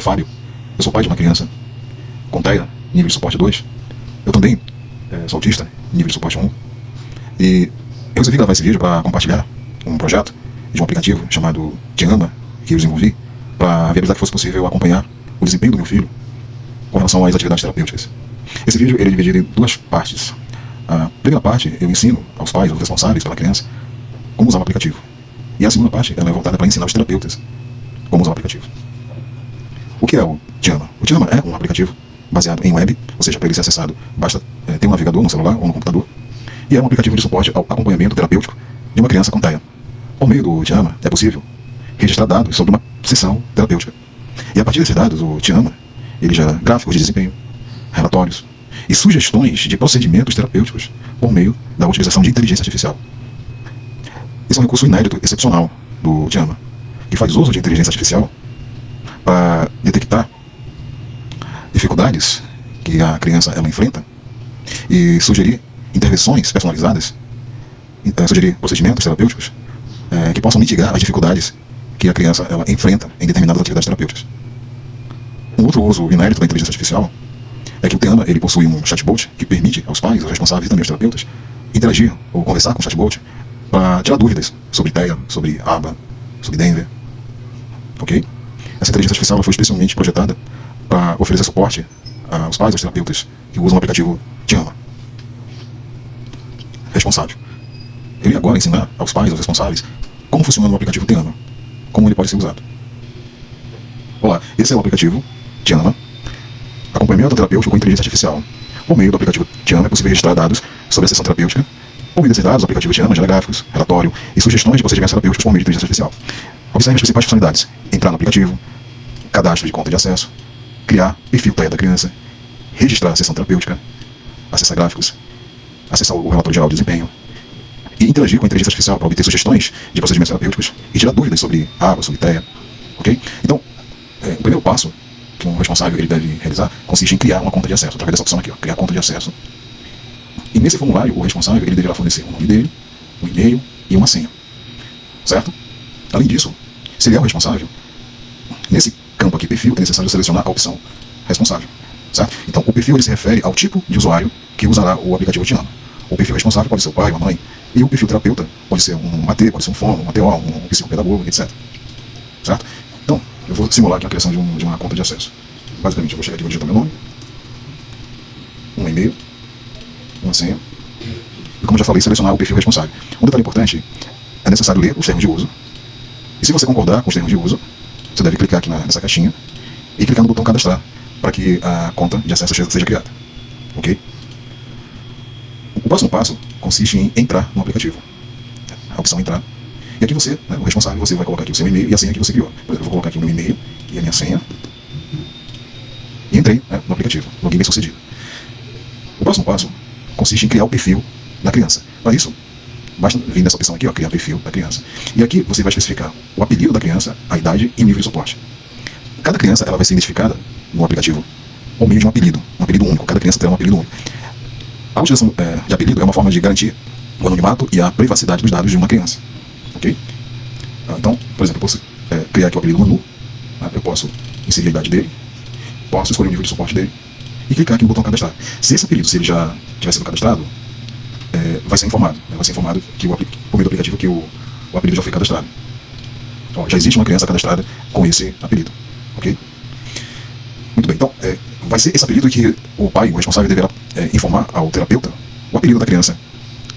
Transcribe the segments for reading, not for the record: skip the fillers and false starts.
é Fábio, eu sou pai de uma criança com TEA, nível de suporte 2. Eu também sou autista, nível de suporte 1. E eu resolvi gravar esse vídeo para compartilhar um projeto de um aplicativo chamado Te Ama, que eu desenvolvi para viabilizar que fosse possível acompanhar o desempenho do meu filho com relação às atividades terapêuticas. Esse vídeo ele é dividido em duas partes. A primeira parte eu ensino aos pais, aos responsáveis pela criança, como usar o aplicativo. E a segunda parte ela é voltada para ensinar os terapeutas como usar o aplicativo. O que é o Te Ama? O Te Ama é um aplicativo baseado em web, ou seja, para ele ser acessado basta ter um navegador no celular ou no computador. E é um aplicativo de suporte ao acompanhamento terapêutico de uma criança com TEA. Por meio do Te Ama é possível registrar dados sobre uma sessão terapêutica. E a partir desses dados, o Te Ama ele gera gráficos de desempenho, relatórios e sugestões de procedimentos terapêuticos por meio da utilização de inteligência artificial. Esse é um recurso inédito, excepcional do Te Ama, que faz uso de inteligência artificial para detectar dificuldades que a criança ela enfrenta e sugerir intervenções personalizadas, sugerir procedimentos terapêuticos que possam mitigar as dificuldades que a criança ela enfrenta em determinadas atividades terapêuticas. Um outro uso inédito da inteligência artificial é que o Te Ama ele possui um chatbot que permite aos pais, aos responsáveis e também aos terapeutas interagir ou conversar com o chatbot para tirar dúvidas sobre TEA, sobre ABA, sobre Denver. Ok? Essa inteligência artificial ela foi especialmente projetada para oferecer suporte aos pais, aos terapeutas que usam o aplicativo Te Ama. Responsável. Eu irei agora ensinar aos pais, aos responsáveis, como funciona o aplicativo Te Ama, como ele pode ser usado. Olá, esse é o aplicativo Te Ama, acompanhamento terapêutico com inteligência artificial. Por meio do aplicativo Te Ama é possível registrar dados sobre a sessão terapêutica. Por meio desses dados, o aplicativo Te Ama gera gráficos, relatório e sugestões de procedimentos terapêuticos por meio de inteligência artificial. Observe as principais funcionalidades: entrar no aplicativo, cadastro de conta de acesso, criar perfil TEA da criança, registrar a sessão terapêutica, acessar gráficos, acessar o relatório geral de desempenho e interagir com a inteligência artificial para obter sugestões de procedimentos terapêuticos e tirar dúvidas sobre ABA, sobre TEA. Ok? Então, o primeiro passo que um responsável ele deve realizar consiste em criar uma conta de acesso, através dessa opção aqui, ó, criar conta de acesso. E nesse formulário, o responsável ele deverá fornecer o nome dele, um e-mail e uma senha. Certo? Além disso, se ele é o responsável, nesse campo aqui, perfil, é necessário selecionar a opção responsável. Certo? Então, o perfil ele se refere ao tipo de usuário que usará o aplicativo Te Ama. O perfil responsável pode ser o pai, uma mãe, e o perfil terapeuta pode ser um AT, pode ser um fono, um ATO, um psicopedagogo, etc. Certo? Então, eu vou simular aqui a criação de uma conta de acesso. Basicamente, eu vou chegar aqui e vou digitar meu nome, um e-mail, uma senha, e como eu já falei, selecionar o perfil responsável. Um detalhe importante, é necessário ler os termos de uso, e se você concordar com os termos de uso, você deve clicar aqui nessa caixinha e clicar no botão cadastrar, para que a conta de acesso seja criada. Ok? O próximo passo consiste em entrar no aplicativo. A opção entrar. E aqui você, o responsável, você vai colocar aqui o seu e-mail e a senha que você criou. Por exemplo, eu vou colocar aqui o meu e-mail e a minha senha. E entrei no aplicativo. Login bem sucedido. O próximo passo consiste em criar o perfil da criança. Para isso, basta vir nessa opção aqui, ó, criar perfil da criança. E aqui você vai especificar o apelido da criança, a idade e nível de suporte. Cada criança ela vai ser identificada no aplicativo por meio de um apelido único. Cada criança terá um apelido único. A utilização de apelido é uma forma de garantir o anonimato e a privacidade dos dados de uma criança. Ok? Então, por exemplo, eu posso criar aqui o apelido Manu, eu posso inserir a idade dele, posso escolher o nível de suporte dele e clicar aqui no botão cadastrar. Se esse apelido, se ele já tiver sido cadastrado, vai ser informado que por meio do aplicativo que o apelido já foi cadastrado. Ó, já existe uma criança cadastrada com esse apelido. Ok? Muito bem, então vai ser esse apelido que o pai, o responsável, deverá informar ao terapeuta o apelido da criança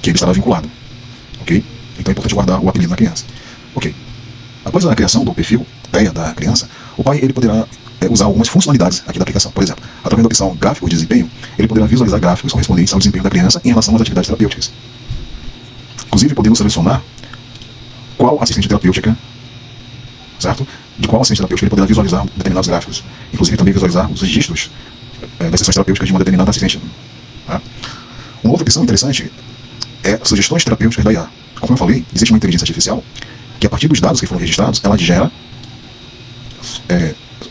que ele estará vinculado. Ok? Então é importante guardar o apelido da criança. Ok. Após a criação do perfil TEA da criança, o pai ele poderá usar algumas funcionalidades aqui da aplicação. Por exemplo, através da opção gráfico de desempenho, ele poderá visualizar gráficos correspondentes ao desempenho da criança em relação às atividades terapêuticas. Inclusive, podemos selecionar qual assistente terapêutica, certo? De qual assistente terapêutica ele poderá visualizar determinados gráficos. Inclusive, também visualizar os registros das sessões terapêuticas de uma determinada assistente. Tá? Uma outra opção interessante é sugestões terapêuticas da IA. Como eu falei, existe uma inteligência artificial que, a partir dos dados que foram registrados, ela gera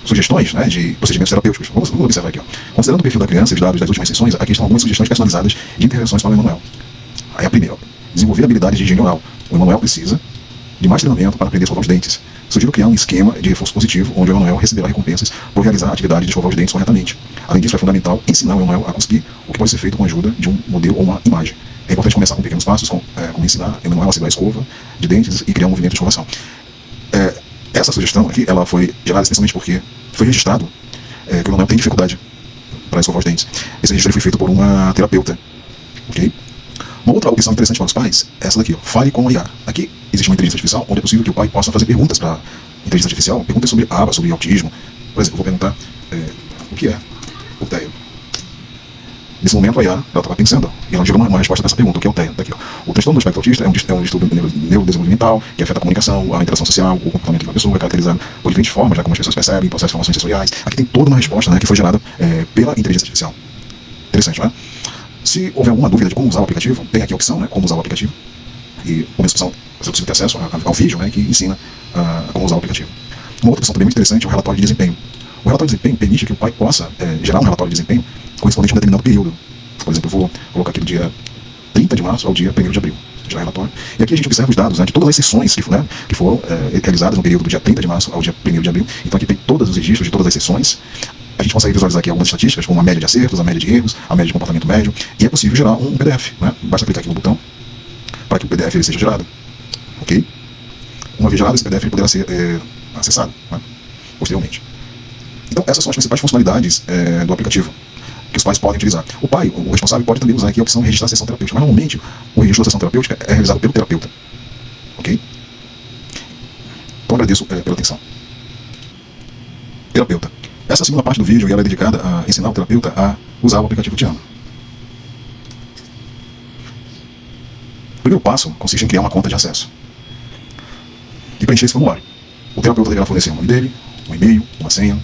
sugestões de procedimentos terapêuticos. Vamos observar aqui. Ó. Considerando o perfil da criança e os dados das últimas sessões, aqui estão algumas sugestões personalizadas de intervenções para o Emanuel. Aí a primeira, ó, desenvolver habilidades de higiene oral. O Emanuel precisa de mais treinamento para aprender a escovar os dentes. Sugiro criar um esquema de reforço positivo, onde o Emanuel receberá recompensas por realizar a atividade de escovar os dentes corretamente. Além disso, é fundamental ensinar o Emanuel a cuspir, o que pode ser feito com a ajuda de um modelo ou uma imagem. É importante começar com pequenos passos, como ensinar o Emanuel a segurar a escova de dentes e criar um movimento de escovação. Essa sugestão aqui, ela foi gerada especialmente porque foi registrado que o Emanuel tem dificuldade para escovar os dentes. Esse registro foi feito por uma terapeuta. Ok? Uma outra opção interessante para os pais é essa daqui, ó, fale com a IA. Aqui existe uma inteligência artificial onde é possível que o pai possa fazer perguntas para a inteligência artificial, perguntas sobre aba, sobre autismo. Por exemplo, eu vou perguntar o que é o TEA. Nesse momento a IA estava pensando e ela gerou uma resposta para essa pergunta, o que é o TEA. Daqui, ó. O transtorno do espectro autista é um distúrbio neurodesenvolvimental que afeta a comunicação, a interação social, o comportamento de uma pessoa, é caracterizado por diferentes formas, como as pessoas percebem, processam informações sensoriais. Aqui tem toda uma resposta, né, que foi gerada pela inteligência artificial. Interessante, não é? Se houver alguma dúvida de como usar o aplicativo, tem aqui a opção, né, como usar o aplicativo. E como opção, você consegue ter acesso ao vídeo, né, que ensina como usar o aplicativo. Uma outra opção também muito interessante é o relatório de desempenho. O relatório de desempenho permite que o pai possa gerar um relatório de desempenho correspondente a um determinado período. Por exemplo, eu vou colocar aqui do dia 30 de março ao dia 1º de abril. Gerar relatório. E aqui a gente observa os dados, né, de todas as sessões que foram realizadas no período do dia 30 de março ao dia 1º de abril. Então aqui tem todos os registros de todas as sessões. A gente consegue visualizar aqui algumas estatísticas, como a média de acertos, a média de erros, a média de comportamento médio, e é possível gerar um PDF, né? Basta clicar aqui no botão para que o PDF ele seja gerado. Ok? Uma vez gerado, esse PDF ele poderá ser acessado, né, posteriormente. Então, essas são as principais funcionalidades do aplicativo que os pais podem utilizar. O pai, o responsável, pode também usar aqui a opção de registrar a sessão terapêutica, mas normalmente o registro da sessão terapêutica é realizado pelo terapeuta. Ok? Então, agradeço pela atenção. Terapeuta. Essa segunda parte do vídeo ela é dedicada a ensinar o terapeuta a usar o aplicativo Tiana. O primeiro passo consiste em criar uma conta de acesso e preencher esse formulário. O terapeuta deverá fornecer o nome dele, um e-mail, uma senha.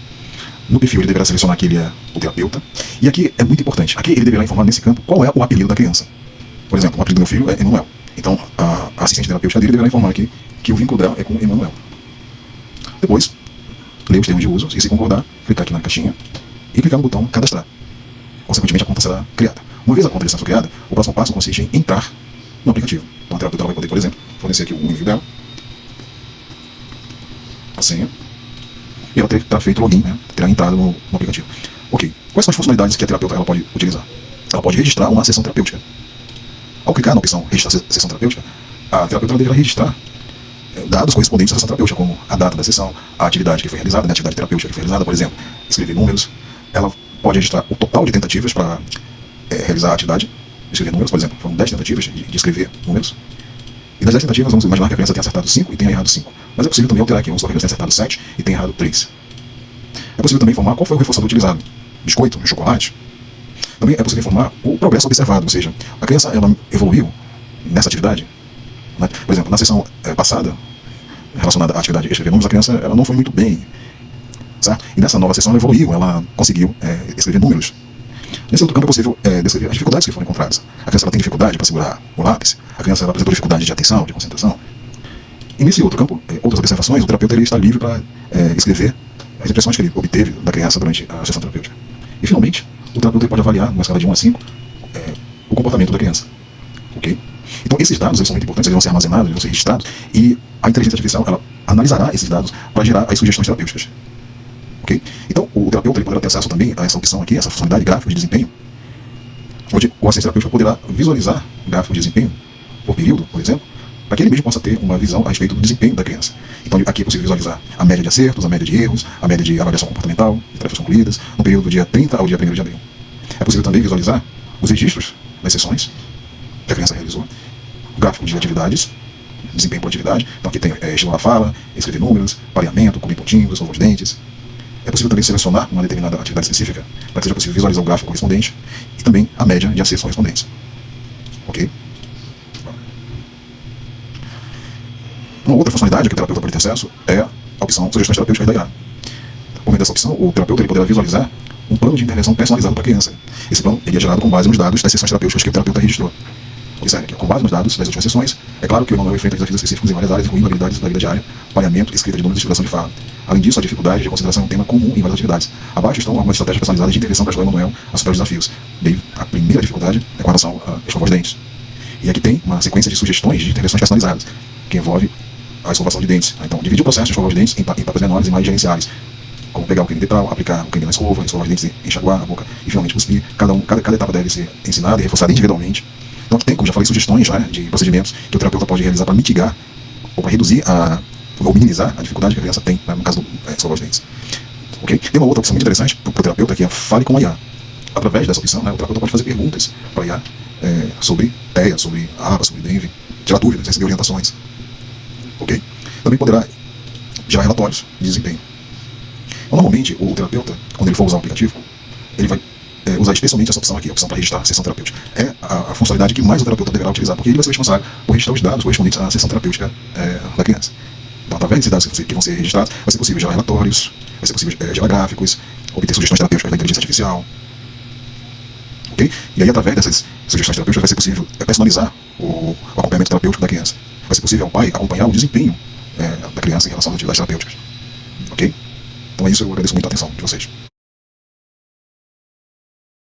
No perfil ele deverá selecionar que ele é o terapeuta. E aqui é muito importante. Aqui ele deverá informar nesse campo qual é o apelido da criança. Por exemplo, o apelido do meu filho é Emanuel. Então a assistente terapêutica dele deverá informar aqui que o vínculo dela é com Emanuel. Depois, ler os termos de uso e, se concordar, clicar aqui na caixinha e clicar no botão cadastrar. Consequentemente, a conta será criada. Uma vez a conta está criada, o próximo passo consiste em entrar no aplicativo. Então a terapeuta vai poder, por exemplo, fornecer aqui o e-mail dela, a senha, e ela terá feito o login, né? Terá entrado no aplicativo. Ok. Quais são as funcionalidades que a terapeuta ela pode utilizar? Ela pode registrar uma sessão terapêutica. Ao clicar na opção registrar sessão terapêutica, a terapeuta deverá registrar dados correspondentes à sessão terapêutica, como a data da sessão, a atividade que foi realizada, a atividade terapêutica que foi realizada, por exemplo, escrever números. Ela pode registrar o total de tentativas para realizar a atividade, escrever números, por exemplo, foram 10 tentativas de escrever números. E das 10 tentativas, vamos imaginar que a criança tenha acertado 5 e tenha errado 5. Mas é possível também alterar aqui, vamos supor que a criança tenha acertado 7 e tenha errado 3. É possível também informar qual foi o reforçador utilizado, biscoito, chocolate. Também é possível informar o progresso observado, ou seja, a criança ela evoluiu nessa atividade. Né? Por exemplo, na sessão passada, relacionada à atividade de escrever números, a criança ela não foi muito bem. Certo? E nessa nova sessão ela evoluiu, ela conseguiu escrever números. Nesse outro campo é possível descrever as dificuldades que foram encontradas. A criança ela tem dificuldade para segurar o lápis, a criança ela apresentou dificuldade de atenção, de concentração. E nesse outro campo, outras observações, o terapeuta ele está livre para escrever as impressões que ele obteve da criança durante a sessão terapêutica. E finalmente, o terapeuta pode avaliar, numa escala de 1 a 5, o comportamento da criança. Ok? Então esses dados eles são muito importantes, eles vão ser armazenados, eles vão ser registrados, e a inteligência artificial ela analisará esses dados para gerar as sugestões terapêuticas. Okay? Então o terapeuta ele poderá ter acesso também a essa opção aqui, essa funcionalidade gráfico de desempenho, onde o assistente terapêutico poderá visualizar gráfico de desempenho por período, por exemplo, para que ele mesmo possa ter uma visão a respeito do desempenho da criança. Então aqui é possível visualizar a média de acertos, a média de erros, a média de avaliação comportamental, de tarefas concluídas, no período do dia 30 ao dia 1º de abril. É possível também visualizar os registros das sessões que a criança realizou, gráfico de atividades, desempenho por atividade. Então aqui tem estimular a fala, escrever números, pareamento, comer pontinhos, escovar os dentes. É possível também selecionar uma determinada atividade específica para que seja possível visualizar o gráfico correspondente e também a média de acertos correspondentes. Ok? Uma outra funcionalidade que o terapeuta pode ter acesso é a opção sugestões terapêuticas da IA. Por meio dessa opção, o terapeuta ele poderá visualizar um plano de intervenção personalizado para a criança. Esse plano ele é gerado com base nos dados das sessões terapêuticas que o terapeuta registrou. Observe aqui, com base nos dados das últimas sessões, é claro que o Emanuel enfrenta desafios específicos em várias áreas, incluindo habilidades da vida diária, pareamento, escrita de números e exploração de fala. Além disso, a dificuldade de consideração é um tema comum em várias atividades. Abaixo estão algumas estratégias personalizadas de intervenção para ajudar o Emanuel a superar os desafios. Bem, a primeira dificuldade é com relação a escovar os dentes. E aqui tem uma sequência de sugestões de intervenções personalizadas, que envolve a escovação de dentes. Então, dividir o processo de escovar os dentes em etapas menores e mais gerenciais, como pegar o creme dental, aplicar o creme na escovar os dentes, enxaguar a boca e finalmente cuspir. Cada etapa deve ser ensinada e reforçada individualmente. Então, tem, como já falei, sugestões de procedimentos que o terapeuta pode realizar para mitigar ou para reduzir ou minimizar a dificuldade que a criança tem, né, no caso do escovar os dentes. Okay? Tem uma outra opção muito interessante para o terapeuta, que é fale com a IA. Através dessa opção, né, o terapeuta pode fazer perguntas para a IA sobre TEA, sobre ABA, sobre DENV, tirar dúvidas, receber orientações. Okay? Também poderá gerar relatórios de desempenho. Então, normalmente, o terapeuta, quando ele for usar o aplicativo, ele vai usar especialmente essa opção aqui, a opção para registrar a sessão terapêutica. É a funcionalidade que mais o terapeuta deverá utilizar, porque ele vai ser responsável por registrar os dados correspondentes à sessão terapêutica da criança. Então, através desses dados que vão ser registrados, vai ser possível gerar relatórios, vai ser possível gerar gráficos, obter sugestões terapêuticas da inteligência artificial. Okay? E aí, através dessas sugestões terapêuticas, vai ser possível personalizar o acompanhamento terapêutico da criança. Vai ser possível ao pai acompanhar o desempenho da criança em relação às atividades terapêuticas. Ok? Então é isso, eu agradeço muito a atenção de vocês.